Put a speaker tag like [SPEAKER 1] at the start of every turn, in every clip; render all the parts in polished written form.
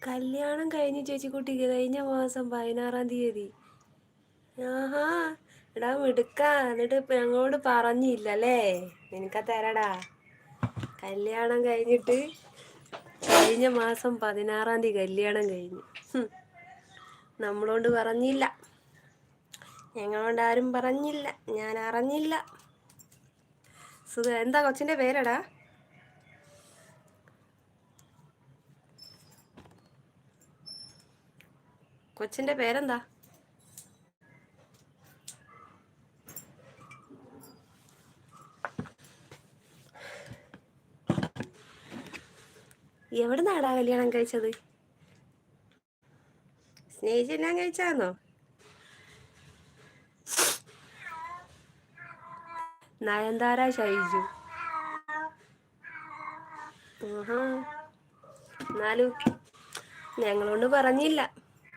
[SPEAKER 1] കല്യാണം കഴിഞ്ഞ് ചേച്ചിക്കുട്ടിക്ക് കഴിഞ്ഞ മാസം 16-ാം തീയതി. ആഹാ, എടാ മിടുക്ക. എന്നിട്ട് ഞങ്ങളോട് പറഞ്ഞില്ലല്ലേ? നിനക്ക തരടാ. കല്യാണം കഴിഞ്ഞിട്ട് കഴിഞ്ഞ മാസം 16-ാം തീയതി കല്യാണം കഴിഞ്ഞു. നമ്മളോട് പറഞ്ഞില്ല, ഞങ്ങളോട് ആരും പറഞ്ഞില്ല, ഞാൻ അറിഞ്ഞില്ല. എന്താ കൊച്ചിൻ്റെ പേരെടാ? കൊച്ചിൻ്റെ പേരെന്താ? എവിടുന്നാടാ കല്യാണം കഴിച്ചത്? സ്നേഹിച്ചെല്ലാം കഴിച്ചാന്നോ? നയൻതാര ഷൈജു. എന്നാലും ഞങ്ങളോട് പറഞ്ഞില്ല.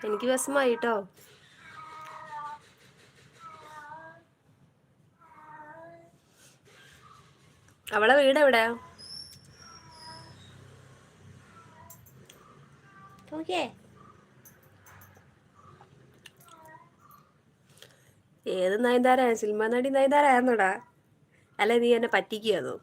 [SPEAKER 1] എനിക്ക് വിഷമായിട്ടോ. അവളെ വീട് എവിടെയാ? ഏത് നയൻതാര? സിനിമ നടി നയൻതാര ആയിരുന്നോടാ? അല്ലെ നീ എന്നെ പറ്റിക്കുകയാണോ?